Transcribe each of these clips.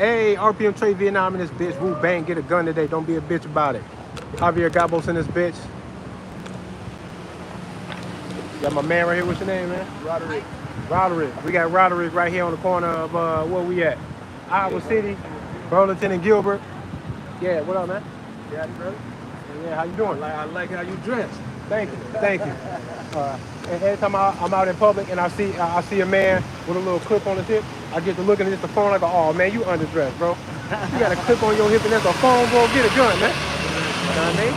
Hey, RPM Trade Vietnam in this bitch. Wu Bang, get a gun today. Don't be a bitch about it. Javier Gabos in this bitch. Got my man right here. What's your name, man? Roderick. Roderick. We got Roderick right here on the corner of where we at? Iowa City, Burlington and Gilbert. Yeah, what up, man? Yeah, brother. Yeah, how you doing? I like how you dress. Thank you, thank you. And every time I'm out in public and I see a man with a little clip on his hip, I get to looking at the phone. I go, oh man, you underdressed, bro. You got a clip on your hip and that's a phone, bro. Get a gun, man. You know what I mean?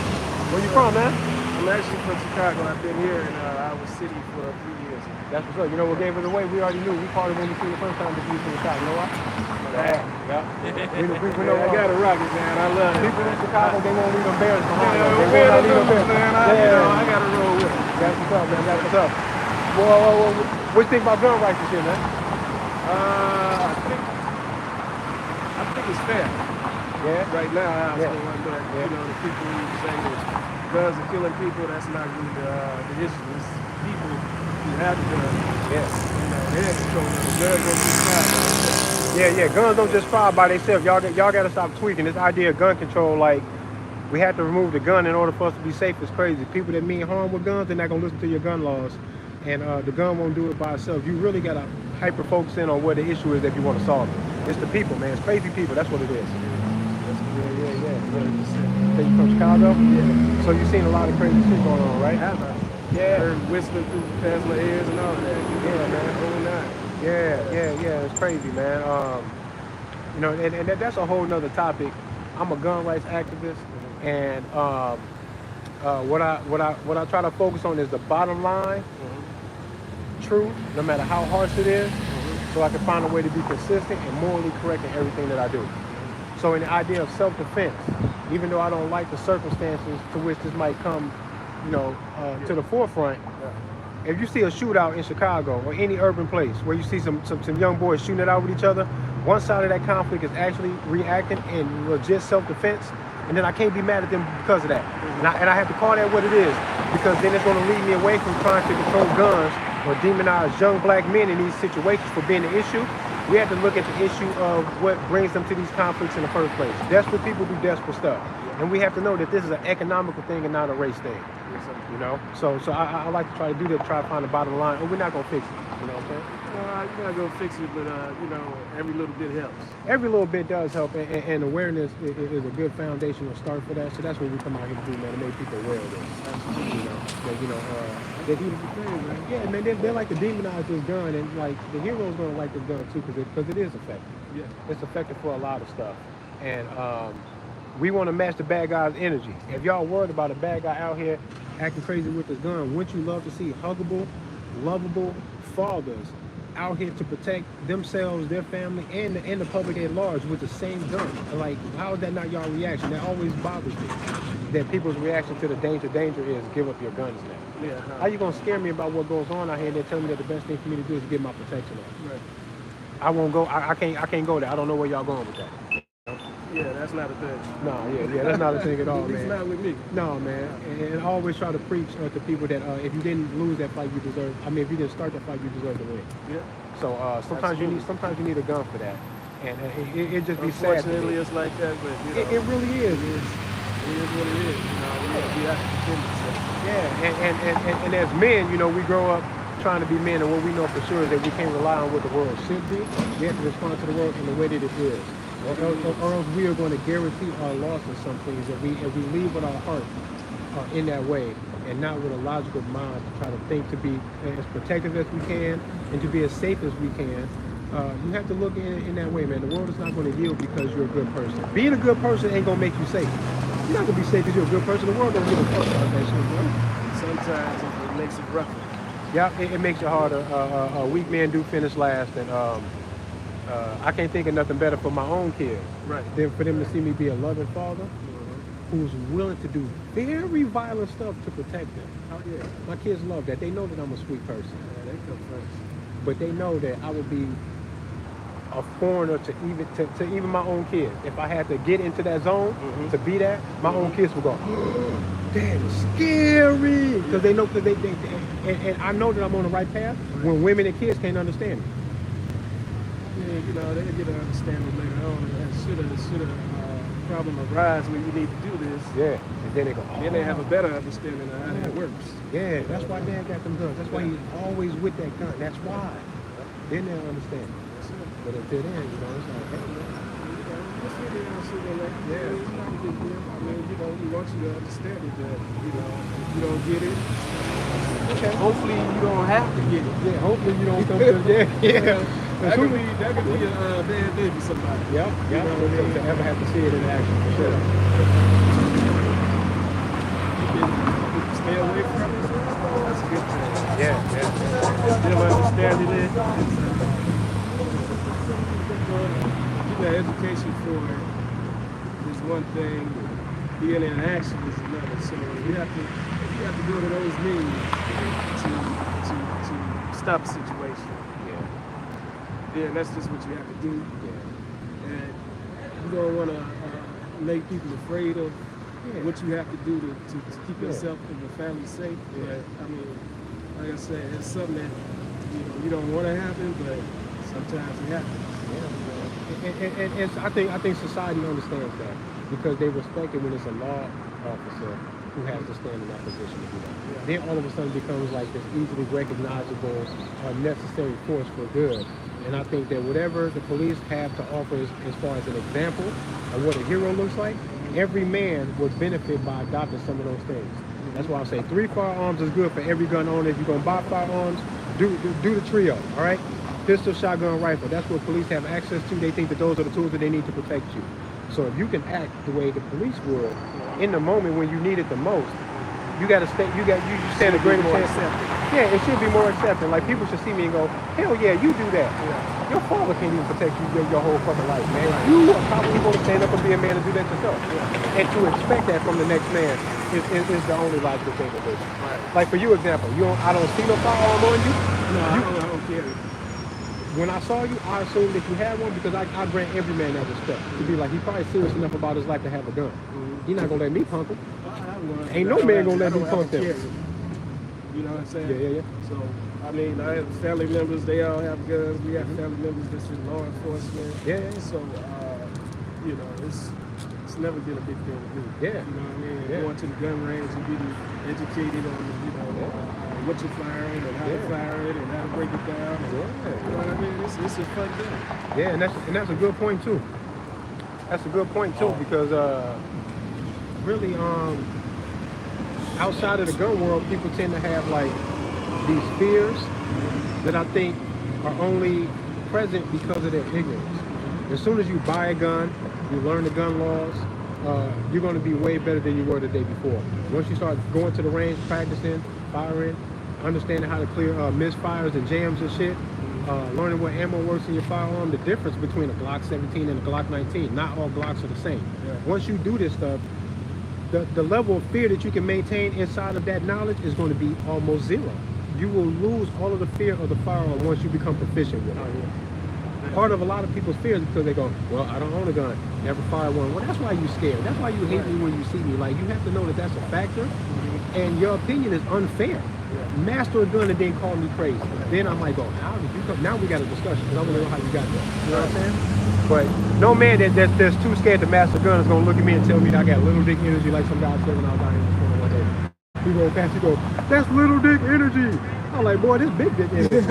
Where you from, man? I'm actually from Chicago. I've been here in Iowa City for 3 years. That's what's up. You know what gave us away? We already knew. We called it when we seen the first time that you from the shot. You know why? Yeah. We know, I got to rock it, man. I love it. People in Chicago, they won't leave them bears behind. Yeah, They will not leave them bears. man. I got to roll with it. That's what's up, man. That's what's up. Well, what you think about gun rights and shit, man? I think it's fair. Yeah. Right now, I Yeah. say one, but the people who say that guns are killing people, that's not really the issue. It's people who have the guns. Yeah. They're in control of the guns. Don't be fire. Yeah. Guns don't just fire by themselves. Y'all got to stop tweaking this idea of gun control. Like, we have to remove the gun in order for us to be safe. Is crazy. People that mean harm with guns, they're not gonna listen to your gun laws, and the gun won't do it by itself. You really gotta hyper focus in on where the issue is if you want to solve it. It's the people, man. It's crazy people. That's what it is. Yeah. So you from Chicago? Yeah. So you've seen a lot of crazy shit going on, right? Have I? Yeah. Heard whistling through past my ears and all that. Yeah, man. Whole nine. Yeah. It's crazy, man. And that's a whole nother topic. I'm a gun rights activist, and what I try to focus on is the bottom line, truth, no matter how harsh it is, so I can find a way to be consistent and morally correct in everything that I do. So in the idea of self-defense, even though I don't like the circumstances to which this might come, to the forefront, if you see a shootout in Chicago or any urban place where you see some young boys shooting it out with each other, one side of that conflict is actually reacting in legit self-defense, and then I can't be mad at them because of that. And I have to call that what it is, because then it's going to lead me away from trying to control guns or demonize young black men in these situations for being an issue. We have to look at the issue of what brings them to these conflicts in the first place. Desperate people do desperate stuff. And we have to know that this is an economical thing and not a race thing. So I like to try to do that, try to find the bottom line. Or we're not going to fix it. You know what I'm saying? You're not going to fix it, but, every little bit helps. Every little bit does help, and awareness is a good foundational start for that. So that's what we come out here to do, man, to make people aware of this. Yeah, man, they like to demonize this gun, and like the hero's gonna like this gun too, because it is effective. Yeah. It's effective for a lot of stuff, and we want to match the bad guy's energy. If y'all worried about a bad guy out here acting crazy with his gun, wouldn't you love to see huggable, lovable fathers out here to protect themselves, their family, and the public at large with the same gun? Like, how is that not y'all reaction? That always bothers me. That people's reaction to the danger is give up your guns now. Yeah. How you gonna scare me about what goes on out here and then tell me that the best thing for me to do is get my protection up? Right. I won't go. I can't go there. I don't know where y'all going with that. Yeah, that's not a thing. No, that's not a thing at all, At least man. not with me. No, man. And I always try to preach to people that if you didn't lose that fight, you deserve. I mean, if you didn't start that fight, you deserve to win. Yeah. So sometimes you need a gun for that, and it just be sad. Unfortunately, it's like that, but it really is. It is what it is. We have to defend ourselves. Yeah, and as men, we grow up trying to be men, and what we know for sure is that we can't rely on what the world should be. We have to respond to the world in the way that it is, or else we are going to guarantee our loss in some things if we leave with our heart in that way, and not with a logical mind to try to think to be as protective as we can and to be as safe as we can. You have to look in that way, man. The world is not going to yield because you're a good person. Being a good person ain't going to make you safe. You're not going to be safe because you're a good person. The world don't give a fuck about that shit, bro. Sometimes it makes it rougher. Yeah, it makes it harder. Weak men do finish last, and I can't think of nothing better for my own kids than for them to see me be a loving father who's willing to do very violent stuff to protect them. Oh, yeah. My kids love that. They know that I'm a sweet person. Yeah, they come first. But they know that I would be a foreigner to even my own kids. If I had to get into that zone to be that, my own kids would go, damn, scary. Because they know, and I know that I'm on the right path when women and kids can't understand me. mean, you know, they'll get an understanding later on. And should a problem arise when you need to do this, Yeah. And then they go, oh. then they have a better understanding of how that works. Yeah, that's why Dad got them guns. That's why he's always with that gun. That's why. Then they'll understand. But until then, you know, it's like, hey, man. Just sit down, sit there, like, Yeah. it's not a big deal. I mean, you know, we want you to understand it that, you know, if you don't get it, Okay. hopefully you don't have to get it. Yeah, hopefully you don't come to the yeah. That could be a bad day for somebody. Yep, You know what I mean? to ever have to see it in action for sure. You can stay away from it. That's a good thing. Yeah. Still understanding it. You know, education for it is one thing. Being in action is another. So you have to go to those means to stop a situation. Yeah, that's just what you have to do. Yeah. And you don't want to make people afraid of what you have to do to keep yourself and your family safe. But I mean, like I said, it's something that you don't want to happen, but sometimes it happens. Yeah. And I think society understands that because they respect it when it's a law officer who has to stand in that position to do that. Yeah. Then all of a sudden becomes like this easily recognizable necessary force for good. And I think that whatever the police have to offer as far as an example of what a hero looks like, every man would benefit by adopting some of those things. That's why I say 3 firearms is good for every gun owner. If you're going to buy firearms, do the trio, all right? Pistol, shotgun, rifle. That's what police have access to. They think that those are the tools that they need to protect you. So if you can act the way the police would in the moment when you need it the most, you got to stay. You stand a greater chance. Yeah, it should be more accepting. Like people should see me and go, hell yeah, you do that. Yeah. Your father can't even protect you your whole fucking life, man. Right. You are probably going to stand up and be a man and do that yourself. Yeah. And to expect that from the next man is the only logical thing to do. Right. Like for you, example, I don't see no firearm on you. No, I don't care. When I saw you, I assumed that you had one because I grant every man that respect. To be like, he's probably serious enough about his life to have a gun. He's not going to let me punk him. Ain't no man going to let me punk them. You know what I'm saying? Yeah. So, I mean, I have family members, they all have guns. We have family members that's in law enforcement. Yeah. So, you know, it's never been a big thing to do. Yeah. You know what I mean? Yeah. Going to the gun range and getting educated on, what you're firing and how to fire it and how to break it down. And, you know what I mean? It's a fun thing. Yeah, and that's a good point too. That's a good point too because really outside of the gun world, people tend to have like these fears that I think are only present because of their ignorance. As soon as you buy a gun, you learn the gun laws, you're going to be way better than you were the day before. Once you start going to the range, practicing, firing, understanding how to clear misfires and jams and shit, learning what ammo works in your firearm, the difference between a Glock 17 and a Glock 19. Not all Glocks are the same. Yeah. Once you do this stuff, the level of fear that you can maintain inside of that knowledge is going to be almost zero. You will lose all of the fear of the firearm once you become proficient with it. Part of a lot of people's fears is because they go, well, I don't own a gun, never fire one. Well, that's why you're scared. That's why you hate me when you see me. Like, you have to know that that's a factor, and your opinion is unfair. Master a gun and then call me crazy. Then I'm like, oh, how did you come? Now we got a discussion because I want to know how you got there. You know what I'm saying? But no man that's too scared to master a gun is going to look at me and tell me that I got little dick energy like some guy said when I was out here in the corner one day. He go past, he go, that's little dick energy. I'm like, boy, this big dick energy.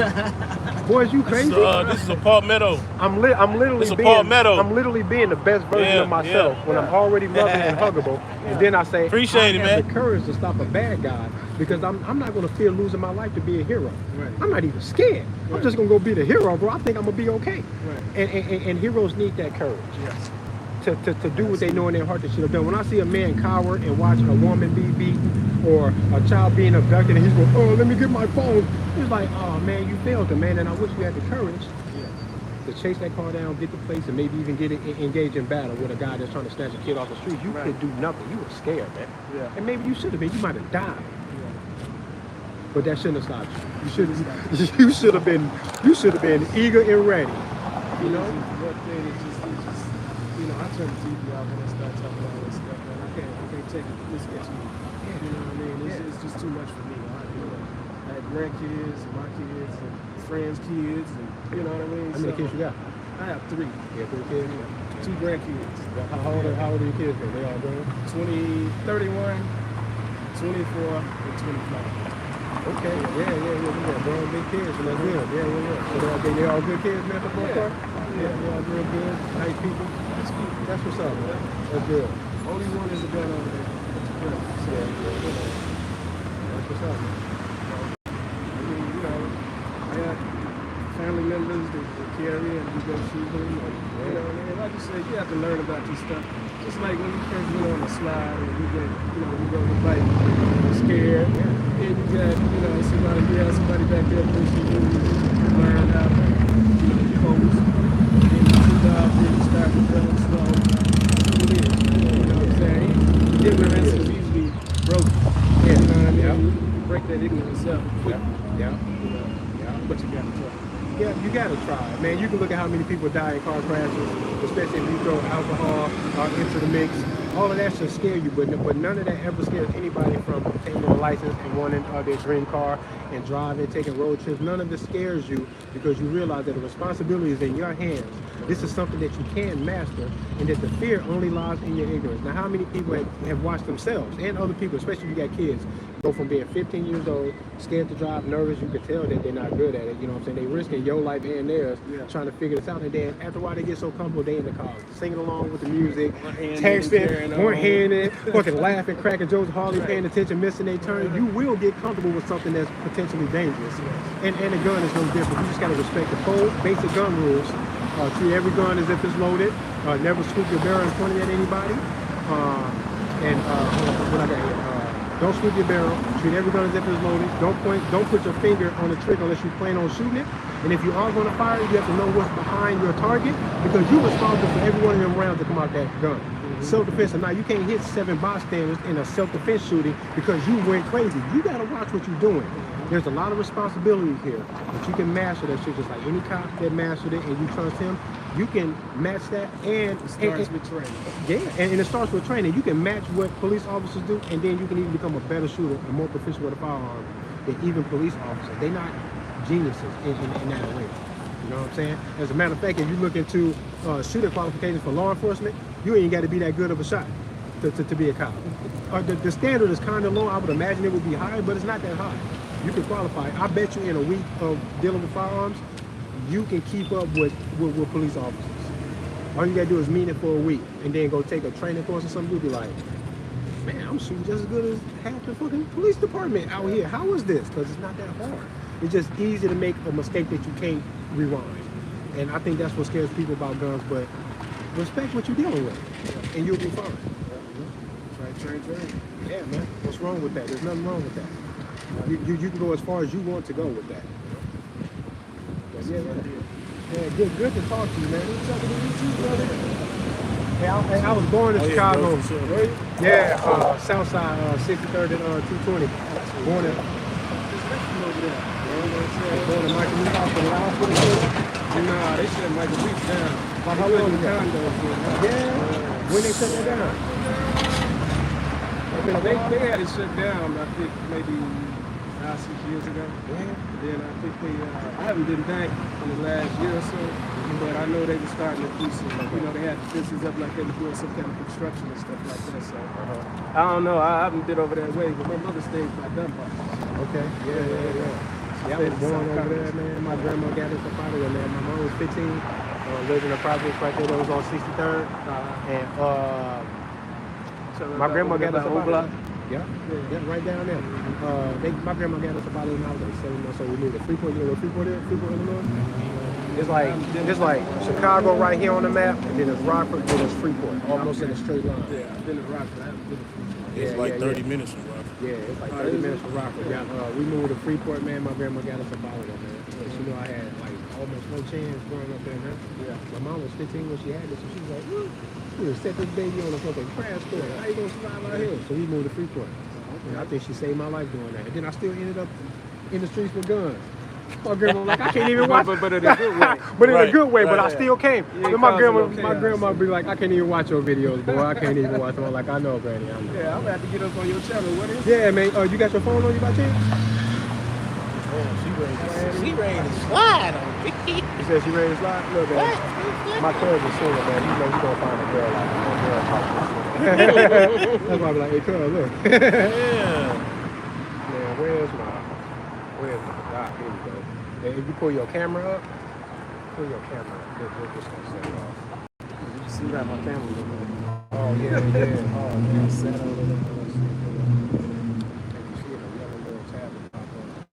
Boy, is you crazy? This is a palmetto. I'm literally being the best version of myself when I'm already loving and huggable. And then I say, appreciate it, man. I have the courage to stop a bad guy because I'm not going to fear losing my life to be a hero. Right. I'm not even scared. Right. I'm just going to go be the hero, bro. I think I'm going to be okay. Right. And heroes need that courage. Yes. To do what they know in their heart they should have done. When I see a man cower and watch a woman be beaten or a child being abducted and he's going, oh, let me get my phone. It's like, oh, man, you failed him, man. And I wish you had the courage to chase that car down, get the place, and maybe even engage in battle with a guy that's trying to snatch a kid off the street. You could do nothing. You were scared, man. Yeah. And maybe you should have been. You might have died. Yeah. But that shouldn't have stopped you. You should have been eager and ready. You know? I turn the TV off when I start talking about all this stuff, man. I can't take it. This gets me. You know what I mean? It's just too much for me. I had grandkids, my kids, and friends' kids, and you know what I mean? How many kids you got? I have 3. Yeah, 3 kids. 2 grandkids. How old are your kids? They all grown? 31, 24, and 25. Okay, yeah. Grown big kids, so that's good. Yeah. So they all good kids, man, for the most part? Yeah, they all real good, nice people. That's what's up, man. That's good. Only one is a gun over there. So, That's what's up, man. I mean, you know, I got family members that carry and we go shoot them. And, you know, and like you said, you have to learn about this stuff. Just like when you first went on a slide and you get, you know, you go to the bike, you're scared. And you got, you know, somebody back there pushing you. You learn how to, you know, focus. Then you sit down, then you start to go slow. That's what it is. You know what I'm saying? Ignorance is usually broken. Yeah. You know what I mean? You break that ignorance up quick. Yeah. You know, but you gotta try. Yeah, you gotta try. Man, you can look at how many people die in car crashes, especially if you throw alcohol into the mix. All of that should scare you, but none of that ever scares anybody from obtaining a license and wanting their dream car and driving, taking road trips. None of this scares you because you realize that the responsibility is in your hands. This is something that you can master, and that the fear only lies in your ignorance. Now, how many people have watched themselves and other people, especially if you got kids, go from being 15 years old, scared to drive, nervous, you can tell that they're not good at it, you know what I'm saying? They risking your life and theirs trying to figure this out, and then after a while they get so comfortable, they in the car, singing along with the music, texting, one-handed, fucking laughing, cracking jokes, hardly paying attention, missing their turn. You will get comfortable with something that's potentially dangerous. And the gun is no different. You just gotta respect the code, basic gun rules. Treat every gun as if it's loaded. Never scoop your barrel and point it at anybody. What I got here? Don't scoop your barrel. Treat every gun as if it's loaded. Don't put your finger on the trigger unless you plan on shooting it. And if you are going to fire, you have to know what's behind your target because you're responsible for every one of them rounds that come out that gun. Self-defense, and now you can't hit 7 bystanders in a self-defense shooting because you went crazy. You got to watch what you're doing. There's a lot of responsibilities here, but you can master that shit just like any cop that mastered it and you trust him. You can match that, and it starts with training. Yeah, and it starts with training. You can match what police officers do, and then you can even become a better shooter and more proficient with a firearm than even police officers. They're not geniuses in that way. You know what I'm saying? As a matter of fact, if you look into shooting qualifications for law enforcement, you ain't got to be that good of a shot to be a cop. The standard is kind of low. I would imagine it would be higher, but it's not that high. You can qualify. I bet you in a week of dealing with firearms, you can keep up with police officers. All you gotta do is meet it for a week and then go take a training course or something. You'll be like, man, I'm shooting just as good as half the fucking police department out here. How is this? Because it's not that hard. It's just easy to make a mistake that you can't rewind. And I think that's what scares people about guns, but respect what you're dealing with and you'll be fine. Train. Yeah, man. What's wrong with that? There's nothing wrong with that. You can go as far as you want to go with that. Yeah, good to talk to you, man. What's up with you, brother? Hey, I was born in Chicago. Yeah, South Side, 63rd and 220. Born in Michael Lee Hospital. Nah, they shut Michael Lee down. How long ago? Yeah. When they shut it down? They had it shut down, I think, maybe 5-6 years ago. Yeah. Then I think I haven't been back in the last year or so, but I know they were starting to do some, they had the fences up like they were doing some kind of construction and stuff like that. So I don't know, I haven't been over that way, but my mother stayed by Dunbar. Okay, yeah. I was born over there, man. My grandma got us up out of there, man. My mom was 15, lived in a project right there that was on 63rd, and my grandma got us up out of there. Yeah, right down there. My grandma got us about 8 miles like 7 months old. We moved to Freeport. You know where Freeport is? Freeport, Illinois. It's like Chicago right here on the map, and then it's Rockford, and then it's Freeport, almost in a straight line. Yeah, I've been to Rockford. I haven't been to Freeport. It's like 30 minutes from Rockford. Yeah, it's like 30 minutes from Rockford. We moved to Freeport, man. My grandma got us about it, man. She knew I had like almost no chance growing up there, man. Yeah. My mom was 15 when she had this, and she was like, "Look, we would set this baby on a fucking crash course. How you gonna survive out here?" So we moved to Freeport. And I think she saved my life doing that. And then I still ended up in the streets with guns. My grandma like, I can't even watch. but in a good way. But in a good way. But I still came. Yeah, my grandma be like, I can't even watch your videos, boy. I can't even watch them. I'm like, I know, Granny. I know. Yeah, I'm gonna have to get up on your channel. What is it? Yeah, man. You got your phone on you by chance? Oh, she ready to slide on me. said she ready to slide? Look, man. My cousin's single, man. You know you gonna find a girl like that. Girl talk this shit. That's why I'm like, hey, cuz, look. Yeah. Man, where's my God, here we go. Hey, if you pull your camera up, we're just gonna set it off. You see that my camera look like. Oh, yeah. Oh, man. Set on it. You see it, a yellow little tab will pop up.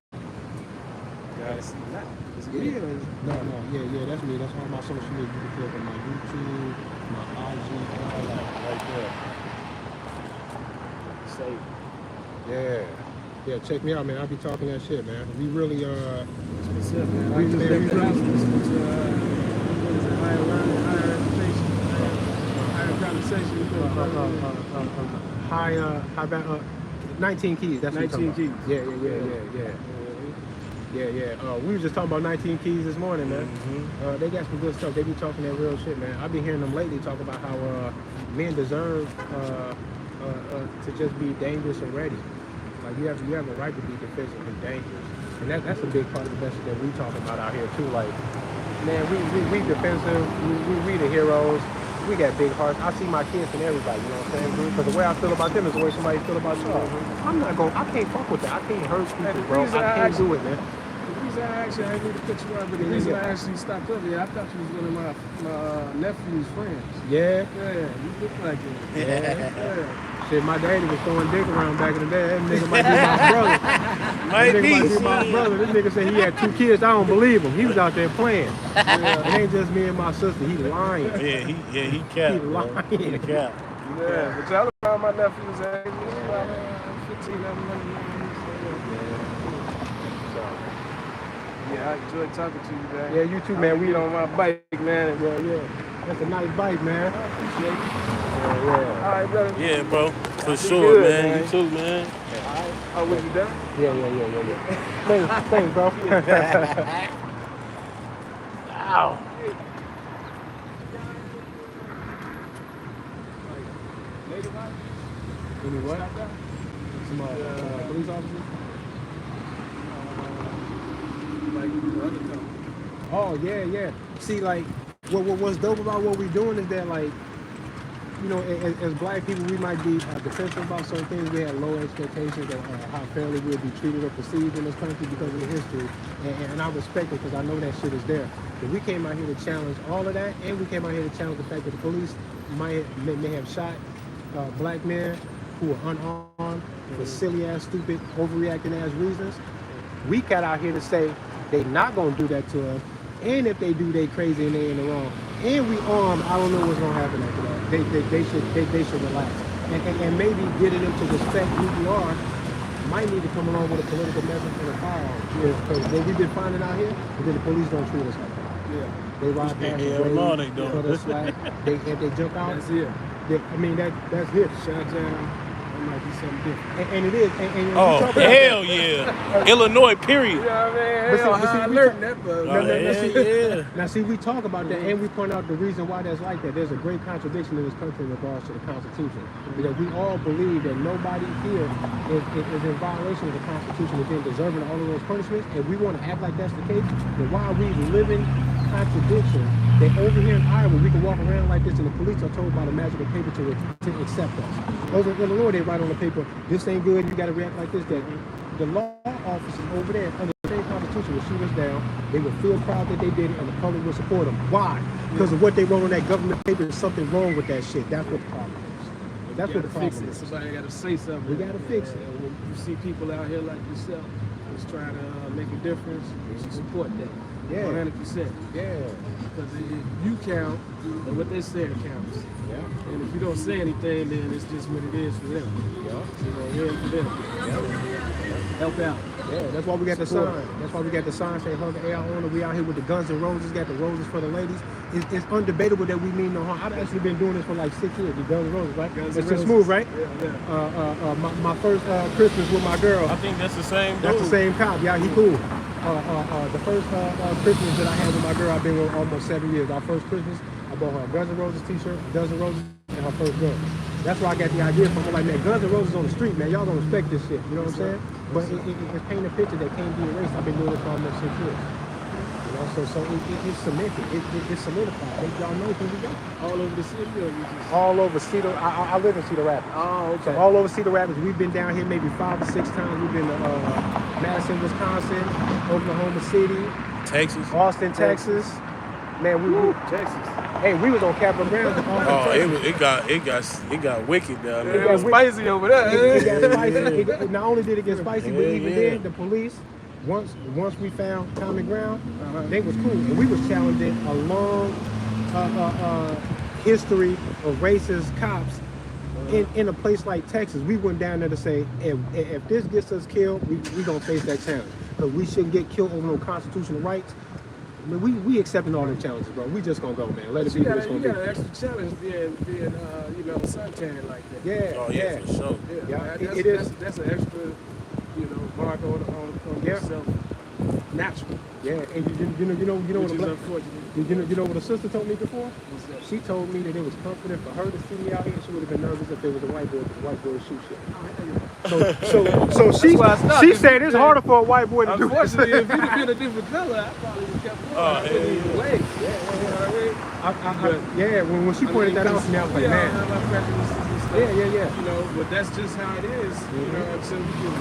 Gotta see that. Yeah. No. Yeah, that's me. That's all my social media. You can click on my YouTube, my IG, all that right there. Safe. Yeah, check me out, man. I'll be talking that shit, man. We really, What's up, man? We I just really- been what is it, higher education, higher conversation. high back, 19 keys. That's what 19 you're talking keys. about. Yeah. We were just talking about 19 keys this morning, man. They got some good stuff. They be talking that real shit, man. I've been hearing them lately talk about how men deserve to just be dangerous and ready. Like you have a right to be defensively dangerous, and that's a big part of the message that we talking about out here too. Like, man, we defensive, we the heroes. We got big hearts. I see my kids and everybody, you know what I'm saying? Because the way I feel about them is the way somebody feel about y'all. I can't fuck with that. I can't hurt people, bro. I can't do it, man. The reason I actually, I need to put you up, but the reason I actually stopped up here, I thought you was one of my nephew's friends. Yeah. Yeah, you look like it. Yeah. Shit, my daddy was throwing dick around back in the day. That nigga might be my brother. Might That nigga might be. be my brother. This nigga said he had 2 kids. I don't believe him. He was out there playing. It ain't just me and my sister. He lying. Yeah, he capped. He bro. lying. He capped. Yeah, but y'all around my nephew's age, he was about 15, 11 Yeah, I enjoyed talking to you, man. Yeah, you too, man. We on my bike, man. Yeah. That's a nice bite, man. Appreciate it. Yeah. All right, brother. Yeah, bro. For Be sure, good, man. man. You too, man. All right. Oh, was you done? Yeah. Thanks, bro. Ow. Any what? Some police officers? Oh, yeah. See, like, what's dope about what we're doing is that, like, you know, as black people, we might be defensive about certain things. We have low expectations of how fairly we'll be treated or perceived in this country because of the history. And I respect it because I know that shit is there. But we came out here to challenge all of that, and we came out here to challenge the fact that the police may have shot black men who are unarmed for silly-ass, stupid, overreacting-ass reasons. We got out here to say they not going to do that to us. And if they do, they crazy and they in the wrong. And we armed, I don't know what's going to happen after that. They should relax. And maybe getting them to respect who we are might need to come along with a political message and a firearm. Because what we've been finding out here is that the police don't treat us like that. Yeah. They ride past the Hell no, they don't. cut us slack. If they jump out, That's it. that's it. Shot down. That might be something different. And it is. And we Oh, talk about hell yeah. Illinois, period. You know what I mean? But see- Hell, but see, I we learned talk- that, but Yeah. Now, see, we talk about that and we point out the reason why that's like that. There's a great contradiction in this country in regards to the Constitution. Because we all believe that nobody here is in violation of the Constitution and then deserving all of those punishments. And we want to act like that's the case. Then why are we living contradiction that over here in Iowa we can walk around like this and the police are told by the magical paper to accept us? Over in Illinois, they write on the paper, this ain't good, you got to react like this. That the law officers over there under the same Constitution would shoot us down. They would feel proud that they did it, and the public would support them. Why? Because of what they wrote on that government paper. There's something wrong with that shit. That's what the problem is. That's what the fix problem it. is. Somebody got to say something. We gotta fix it. And when you see people out here like yourself that's trying to make a difference, you should support that. Yeah. 100%. Yeah. Because if you count, then what they say counts. Yeah. And if you don't say anything, then it's just what it is for them. Yeah. We're in for them. Help out. Yeah, that's why we got the Support. sign. That's why we got the sign saying hug the AR owner. We out here with the Guns N' Roses, got the roses for the ladies. It's undebatable that we mean no harm. I've actually been doing this for like 6 years, the Guns N' Roses, right? Guns N' It's just Roses. smooth, right? Yeah. My first Christmas with my girl. I think that's the same dude. That's the same cop. Yeah, he cool. The first Christmas that I had with my girl, I've been with almost 7 years. Our first Christmas, I bought her a Guns N' Roses t-shirt, Guns N' Roses, and her first gun. That's where I got the idea from. I'm like, man, Guns N' Roses on the street, man. Y'all don't respect this shit. You know what I'm saying? But it's painting a picture that can't be erased. I've been doing this for almost 6 years. You know? It's cemented. It's solidified. Y'all know who we got. All over the city, or you just? All over Cedar. I live in Cedar Rapids. Oh, okay. So all over Cedar Rapids. We've been down here maybe 5 or 6 times. We've been to Madison, Wisconsin, Oklahoma City, Texas. Austin, Texas. Man, Texas. hey, we was on Capitol Grounds. Oh, it got wicked down It there. got spicy over there. It got spicy. Not only did it get spicy, but even Yeah. then, the police, once we found common ground, they was cool. And we was challenging a long history of racist cops in a place like Texas. We went down there to say, if this gets us killed, we gonna face that challenge. Because we shouldn't get killed over no constitutional rights. I mean, we accepting all the challenges, bro. We just gonna go, man. Let it be what it's You gonna got an be. extra challenge being suntan like that. Yeah, Oh yeah, for sure. Yeah, that's, it is. That's an extra, mark on Yeah. yourself. Natural. Yeah, and you know Which what is a black, unfortunate. you know what a sister told me before? What's that? She told me that it was confident for her to see me out here. She would have been nervous if there was a white boy, because the white boy would shoot shit. So she said it's harder for a white boy to do. Unfortunately, if you'd have been a different color, I probably would have kept going. I wouldn't even wait. You know what I mean? Yeah, when she pointed that out to me, I was like, we all man. have our prejudices and stuff. Yeah. But that's just how it is. Until we can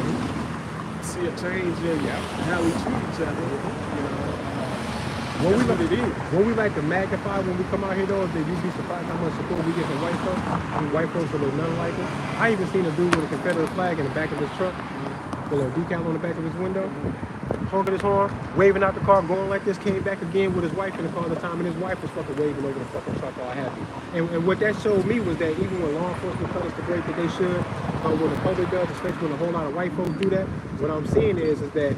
see a change in how we treat each other. What What we like to magnify when we come out here though is that you'd be surprised how much support we get from white folks. And white folks are none like us. I even seen a dude with a Confederate flag in the back of his truck, with a little decal on the back of his window, honking his horn, waving out the car, going like this, came back again with his wife in the car at the time, and his wife was fucking waving over the fucking truck all happy. And what that showed me was that even when law enforcement cut us the break that they should, when the public does, especially when a whole lot of white folks do that, what I'm seeing is that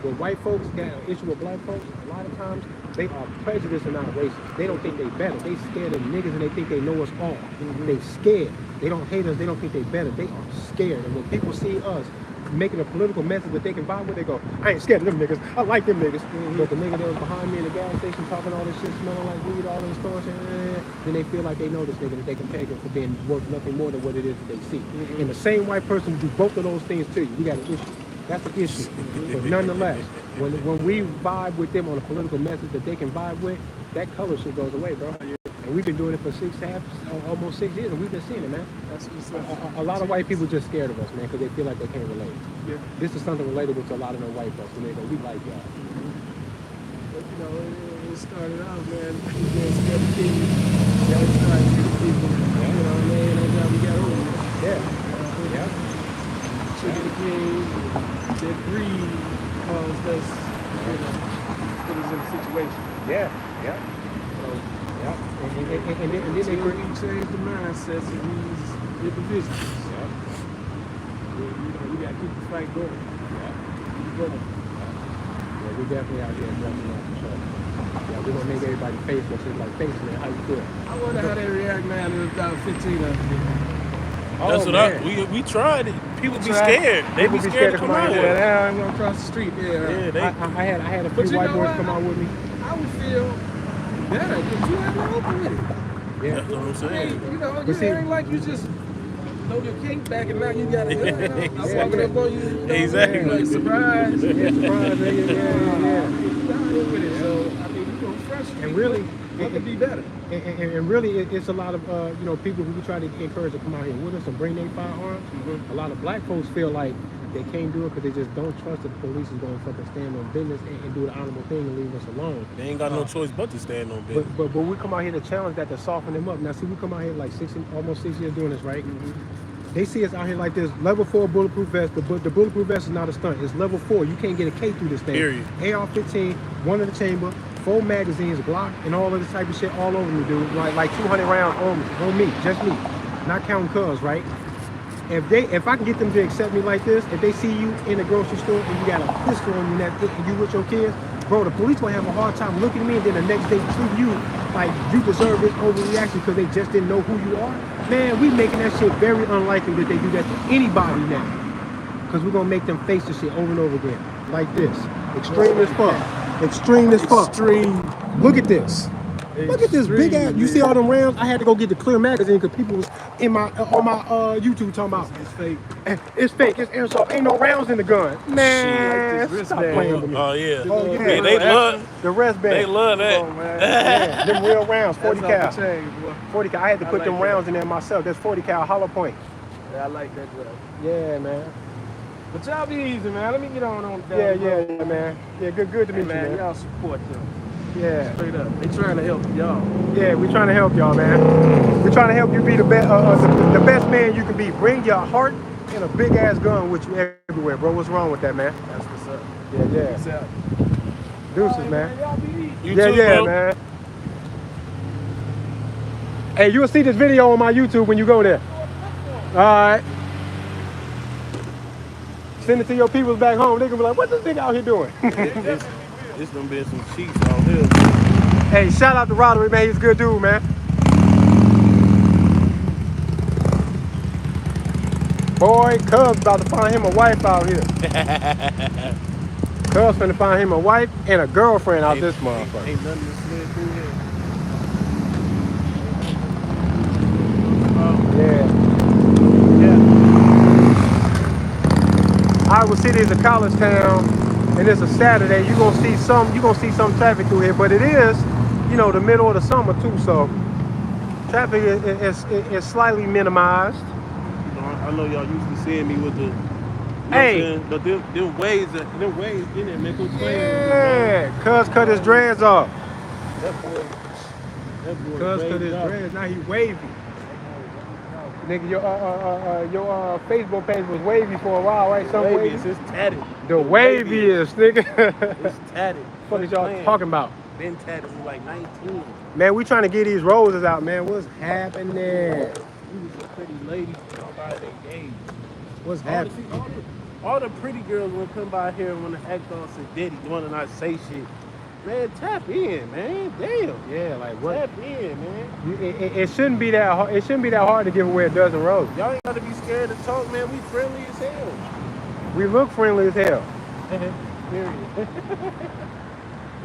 when white folks got an issue with black folks, a lot of times they are prejudiced and not racist. They don't think they better. They scared of niggas and they think they know us all. They scared. They don't hate us. They don't think they better. They are scared. And when people see us making a political message that they can buy with, they go, I ain't scared of them niggas. I like them niggas. But the nigga that was behind me in the gas station talking all this shit, smelling like weed, all in the store, then they feel like they know this nigga, that they can peg him for being worth nothing more than what it is that they see. And the same white person do both of those things to you. We got an issue. That's the issue. But nonetheless, when we vibe with them on a political message that they can vibe with, that color shit goes away, bro. And we've been doing it for almost 6 years, and we've been seeing it, man. That's what's up. A lot of white people just scared of us, man, because they feel like they can't relate. Yeah. This is something relatable to a lot of them white folks, and they go, we like y'all. But it started out, man, we being scared of kids. Yeah, we started shooting people. You know what I mean? That's how we got over it. Yeah. Chicken King, that greed caused us, put us in a situation. Yeah. So, And then they until we change the mindsets of these individuals. We got to keep the fight going. Keep it going. Yeah, we definitely out here addressing that for sure. Yeah, we're gonna make everybody face what's like face, man. How you feel? I wonder how they react now to about 15 of them. That's what we tried it. People be scared. They be scared to come out here. Yeah, I'm going across the street. Yeah, I had a But few you white know boys what? come out with me. I would feel better because you have to open with it. Yeah. That's what I'm I saying. mean, But see- it ain't like you just throw your cake back and now you got it. I'm Yeah, walking up on you. Exactly. Like, surprise. Yeah, surprise, yeah. You down here with it. So, I mean, you're going to frustrate. And really, What could be better? And really, it's a lot of people who we try to encourage to come out here with us and bring their firearms. A lot of black folks feel like they can't do it because they just don't trust that the police is going to fucking stand on business and do the honorable thing and leave us alone. They ain't got no choice but to stand on business. But we come out here to challenge that, to soften them up. Now, see, we come out here like almost 6 years doing this, right? They see us out here like this, level 4 bulletproof vest. The bulletproof vest is not a stunt. It's level 4. You can't get a K through this thing. Period. AR-15, one in the chamber, 4 magazines, Glock, and all of this type of shit all over me, dude. Like 200 rounds on me, just me. Not counting cuz, right? If I can get them to accept me like this, if they see you in the grocery store and you got a pistol on you and you with your kids, bro, the police gonna have a hard time looking at me and then the next day treat you like you deserve this overreaction because they just didn't know who you are. Man, we making that shit very unlikely that they do that to anybody now. Because we're gonna make them face the shit over and over again. Like this. Extreme as fuck. Extreme as fuck. Extreme. Look at this. Look at this big ass. You see all them rounds? I had to go get the Clear magazine because people was in my on my YouTube talking about It's fake. it's fake. It's airsoft. Ain't no rounds in the gun. Man, Like this stop wristband. playing with me. Oh yeah. Oh, yeah. Yeah, they love. The wristband. They love that. Come on, man. Yeah, them real rounds, 40 cal. That's off the chain, boy. 40 cal. I had to I put like them that. rounds in there myself. That's 40 cal hollow point. Yeah, I like that, bro. Yeah, man. But y'all be easy, man. Let me get on down Yeah, the road. yeah, man. Yeah, good to Hey, meet you, man, man. y'all support them. Yeah, Straight up. They trying to help y'all. yeah. We trying to help y'all, man. We trying to help you be the best, the best man you can be. Bring your heart and a big ass gun with you everywhere, bro. What's wrong with that, man? That's what's up. Yeah, Peace yeah. out. Deuces, man. Y'all be easy. You Yeah, too, yeah, bro. man. Hey, you'll see this video on my YouTube when you go there. All right. Send it to your people back home. They gonna be like, "What this nigga out here doing?" It's gonna be some cheeks on here. Hey, shout out to Roderick, man. He's a good dude, man. Boy, Cubs about to find him a wife out here. Cubs finna find him a wife and a girlfriend out this motherfucker. Ain't nothing to slid through here. Yeah. Iowa City is a college town, and it's a Saturday. You gonna see some traffic through here, but it is, you know, the middle of the summer too, so traffic is slightly minimized. You know, I know y'all used to seeing me with the. Hey. But them waves in there make them play. Yeah, Cuz cut his dreads off. That boy Cuz cut his waved out. dreads. Now he wavy. Nigga, your Facebook page was wavy for a while, right? Some wavy. Waviest, it's tatted. The waviest, nigga. It's tatted. What is y'all talking about? Been tatted since like 19. Man, we trying to get these roses out, man. What's happening? You was a pretty lady. Nobody engaged. What's happening? All the pretty girls want to come by here and want to act all sedity, want to not say shit. Man, tap in, man. Damn. Yeah, like what? Tap in, man. It shouldn't be that hard. It shouldn't be that hard to give away a dozen roses. Y'all ain't got to be scared to talk, man. We friendly as hell. We look friendly as hell. Period.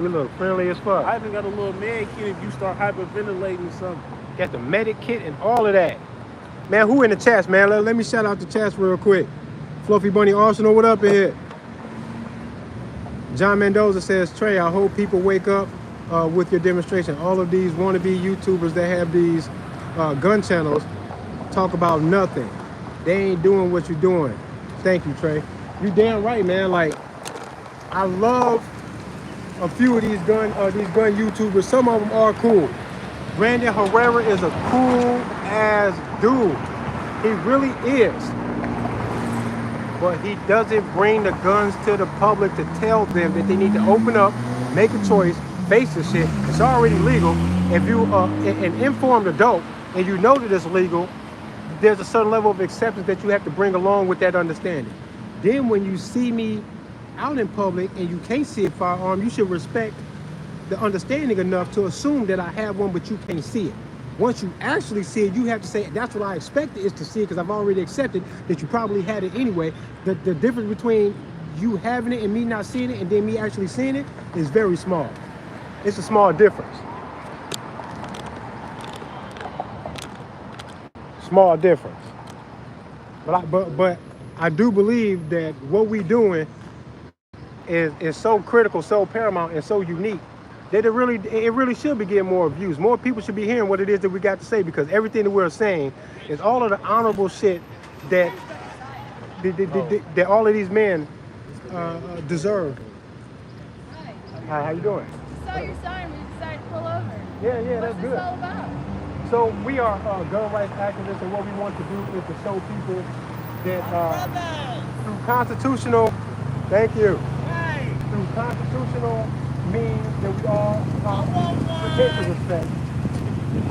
We look friendly as fuck. I even got a little man kid if you start hyperventilating or something. Got the medic kit and all of that. Man, who in the chats, man? Let me shout out the chats real quick. Fluffy Bunny Arsenal, what up in here? John Mendoza says, Trey, I hope people wake up with your demonstration. All of these wannabe YouTubers that have these gun channels talk about nothing. They ain't doing what you're doing. Thank you, Trey. You damn right, man. Like, I love a few of these gun YouTubers. Some of them are cool. Brandon Herrera is a cool ass dude. He really is. But he doesn't bring the guns to the public to tell them that they need to open up, make a choice, face the shit. It's already legal. If you an informed adult and you know that it's legal, there's a certain level of acceptance that you have to bring along with that understanding. Then when you see me out in public and you can't see a firearm, you should respect the understanding enough to assume that I have one, but you can't see it. Once you actually see it, you have to say, that's what I expected is to see it, because I've already accepted that you probably had it anyway. The difference between you having it and me not seeing it and then me actually seeing it is very small. It's a small difference. Small difference. But I do believe that what we doing is so critical, so paramount, and so unique that it really should be getting more views. More people should be hearing what it is that we got to say, because everything that we're saying is all of the honorable shit that that all of these men deserve. Hi, how you doing? Saw your sign, we decided to pull over. Yeah, that's What's good. this all about? So we are gun rights activists, and what we want to do is to show people that through constitutional, thank you, through constitutional means that we all protect the respect.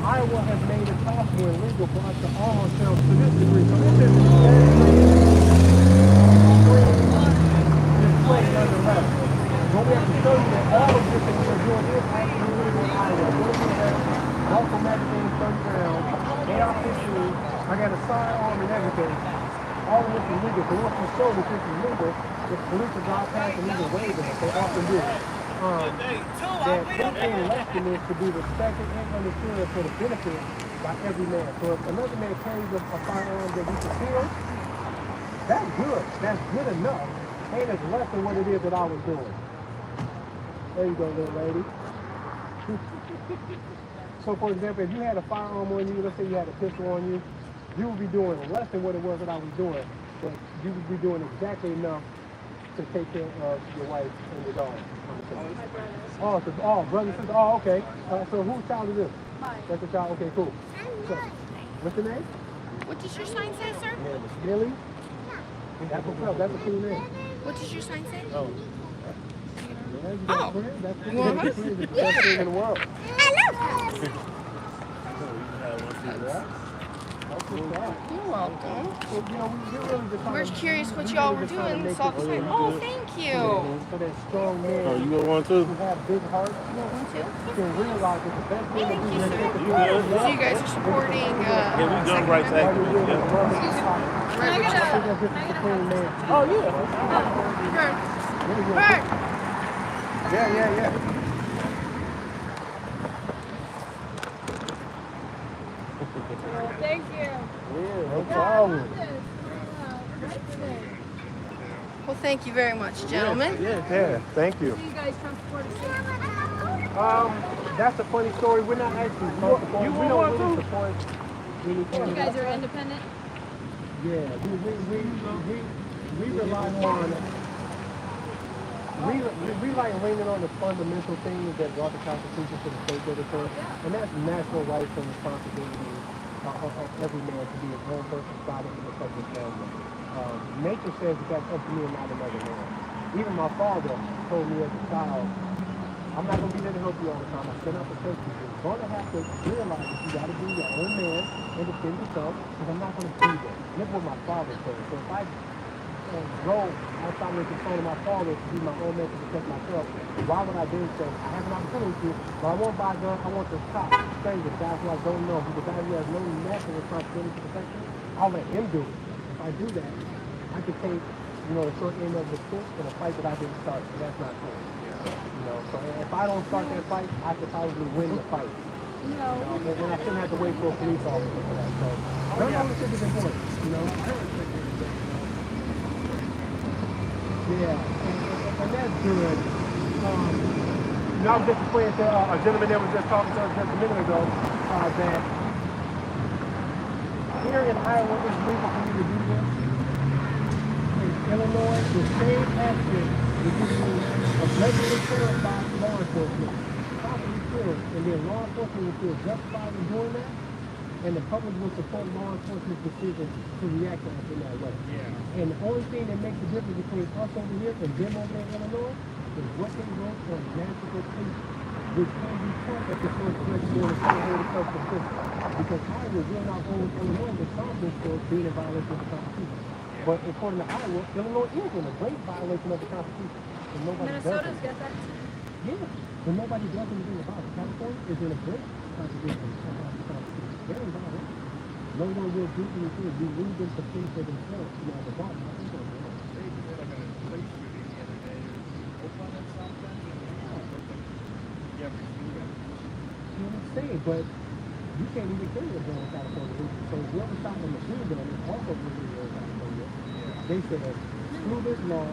Iowa has made it possible and legal for us to arm ourselves to this degree. So this is but we have to show you that all of this that we are doing is actually legal in Iowa. What we have, multiple magazines, 30 rounds, AR-15, I got a sidearm and everything. All of this is legal. So once we show that this is legal, if police are bypassing and even waiving it, they often do. that anything less than this should be respected and understood for the benefit by every man. So if another man carries a firearm that we can kill, that's good. That's good enough. And it's less than what it is that I was doing. There you go, little lady. So, for example, if you had a firearm on you, let's say you had a pistol on you, you would be doing less than what it was that I was doing, but you would be doing exactly enough to take care of your wife and your daughter. Oh, brother, sister. Oh, okay. So whose child is this? Mine. That's the child. Okay, cool. So, what's your name? What does your sign say, sir? Millie. That's what's up. That's a cool name. What does your sign say? Oh. Yeah, you got a friend. That's the You want best thing in the world. You're welcome. Well, you know, we're really just We're curious what y'all were doing. So I'll just say, oh, thank you. So that strong men Oh, you got one too? who have big hearts You want one too? can realize that the best thing to Thank do you, is sir. take the You good? So you guys are supporting Yeah, we gun Second rights Amendment? activists. Yeah. Right, which is- Oh yeah. Bird. Yeah. Well, thank you. Yeah, no Yeah, I problem. love this. Nice today. Well, thank you very much, gentlemen. Yeah, thank you. So you guys Trump supporters. That's a funny story. We're not actually Trump supporters. We don't really support anything. You guys are independent? Yeah, we rely on, we like leaning on the fundamental things that brought the Constitution to the state that it's in, and that's natural rights and responsibilities of every man to be his own person, private and protect his family. Nature says that that's up to me and not another man. Even my father told me as a child, I'm not going to be there to help you all the time. I stand up for safety. You're going to have to realize that you got to be your own man and defend yourself, because I'm not going to be there. And that's what my father said. So if I go outside of the control of my father to be my own man to protect myself, why would I then say, I have an opportunity to, but I won't buy a gun, I want to stop strangers, guys who I don't know, who has no national responsibility to protect me, I'll let him do it. If I do that, I could take, the short end of the stick in a fight that I didn't start, and that's not cool. So if I don't start that fight, I could probably win the fight. No. And I shouldn't have to wait for a police officer for that. So gun ownership is important, Yeah, and that's good. I was just explaining to a gentleman that was just talking to us just a minute ago that here in Iowa it's legal for you to do this. In Illinois, the same action is usually allegedly killed by law enforcement, properly killed, and then law enforcement will feel justified in doing that, and the public will support law enforcement's decision to react to us in that way. And the only thing that makes the difference between us over here and them over there in Illinois is what they wrote on national police, which can be taught at the first grade school and the first system. Because Iowa will not hold Illinois responsible for being in violation of the Constitution. But according to Iowa, Illinois is in a great violation of the Constitution. And nobody Minnesota's does got that. Yeah, but nobody does anything about it. California is in a great contradiction of the Constitution. They're in violation. No one will do anything. We leave them to think for themselves. The bottom line is but you can't even carry a gun in California. So whoever shot the machine gun is also illegal in California. They said, screw this law,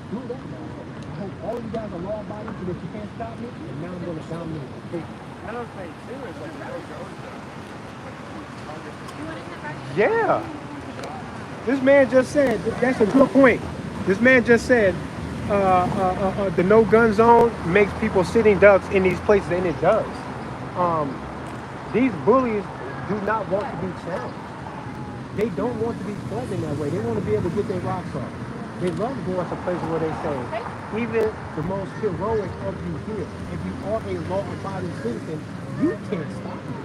screw that law. I hope all you guys are law abiding so that you can't stop me, and now I'm going to dominate the state. I don't think seriously. Yeah. This man just said, that's a good point. This man just said, the no gun zone makes people sitting ducks in these places, and it does. These bullies do not want to be challenged. They don't want to be threatened that way. They want to be able to get their rocks off. They love going to places where they say, even the most heroic of you here, if you are a law-abiding citizen, you can't stop me.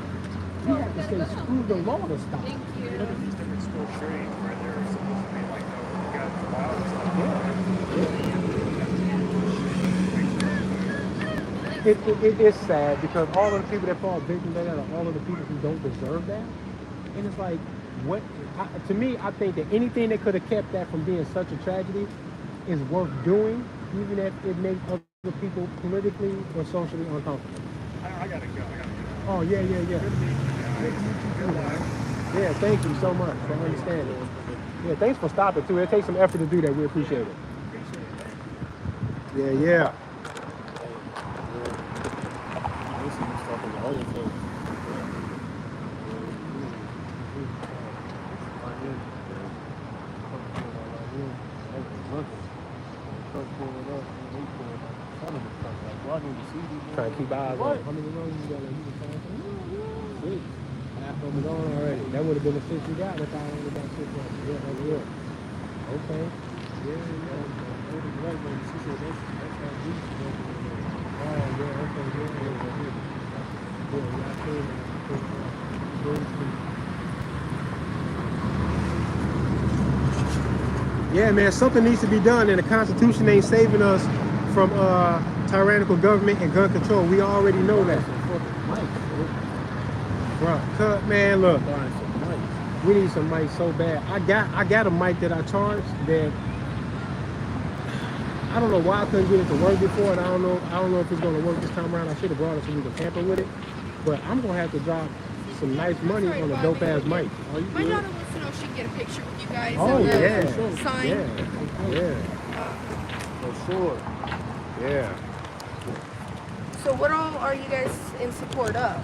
You have to say, screw the law to stop me. Thank you. These different school shootings where they're supposed to be like, no guns allowed and stuff. It is sad because all of the people that fall victim to that are all of the people who don't deserve that. And it's like, to me, I think that anything that could have kept that from being such a tragedy is worth doing, even if it makes other with people politically or socially uncomfortable? I gotta go. Oh, yeah. Yeah, thank you so much for understanding. Yeah, thanks for stopping too. It takes some effort to do that. We appreciate it. Yeah. Trying to keep eyes on how many runs you got. Six. Half of them gone already. That would have been the six you got if I only got 6 runs. Yeah, that's real. Okay. Yeah. She said that's how we Oh, yeah, okay, yeah, man, something needs to be done, and the Constitution ain't saving us from tyrannical government and gun control. We already know that. Bro, man, look, we need some mics so bad. I got a mic that I charged that I don't know why I couldn't get it to work before, and I don't know if it's gonna work this time around. I should have brought it so we can tamper with it, but I'm gonna have to drop some nice money on a dope ass mic. My daughter wants to know if she can get a picture with you guys. Oh and yeah, sign. yeah, for sure. Yeah. So what all are you guys in support of?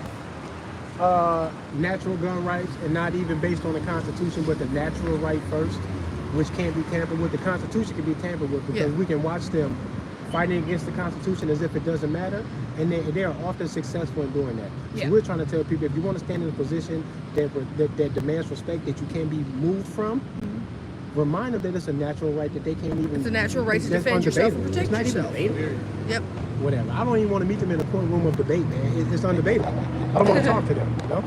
Natural gun rights, and not even based on the Constitution, but the natural right first, which can't be tampered with. The Constitution can be tampered with because we can watch them fighting against the Constitution as if it doesn't matter, and they are often successful in doing that. Yeah. So we're trying to tell people, if you want to stand in a position that demands respect, that you can be moved from, remind them that it's a natural right that they can't even. It's a natural right to defend yourself and protect it's yourself. Not even debatable. Yep. Whatever. I don't even want to meet them in a courtroom of debate, man. It's undebatable. I don't want to talk to them, you know?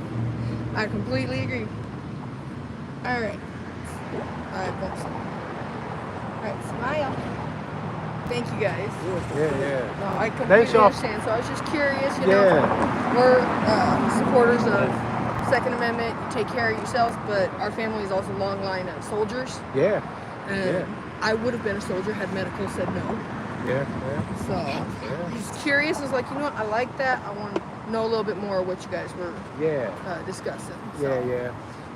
I completely agree. All right. All right, folks. All right, smile. Thank you, guys. Yeah. No, I Thanks, completely y'all. understand. So I was just curious, you know. Yeah. We're supporters of Second Amendment. You take care of yourselves, but our family is also a long line of soldiers. Yeah. And I would have been a soldier had medical said no. Yeah. So just curious. I was like, you know what? I like that. I want to know a little bit more of what you guys were discussing. So Yeah.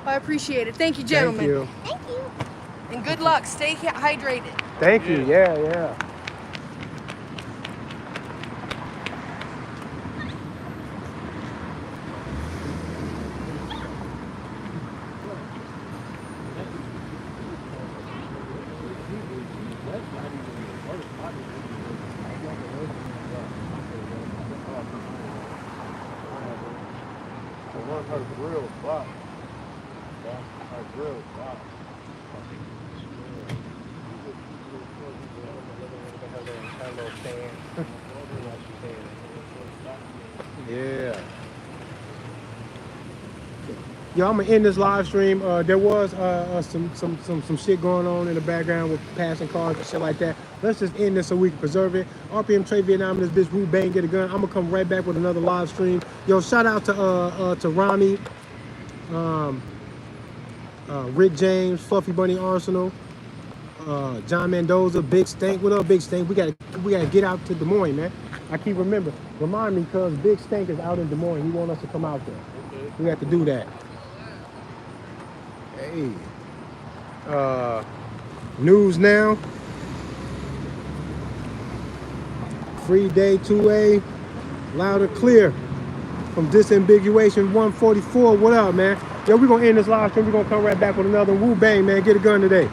I appreciate it. Thank you, gentlemen. Thank you. And good luck. Stay hydrated. Thank you. Yeah. Her grill spot. Her grill spot. Yeah. Yo, I'm gonna end this live stream. There was some shit going on in the background with passing cars and shit like that. Let's just end this so we can preserve it. RPM Trade Vietnam, this bitch Wu Bang, get a gun. I'm gonna come right back with another live stream. Yo, shout out to Ronnie, Rick James, Fluffy Bunny Arsenal, John Mendoza, Big Stank. What up, Big Stank? We gotta get out to Des Moines, man. I keep remind me, cause Big Stank is out in Des Moines. He want us to come out there. Okay. We have to do that. Hey. News now. Free Day 2A. Loud and clear. From Disambiguation 144. What up, man? Yo, we're gonna end this live stream. We're gonna come right back with another Wu Bang, man. Get a gun today.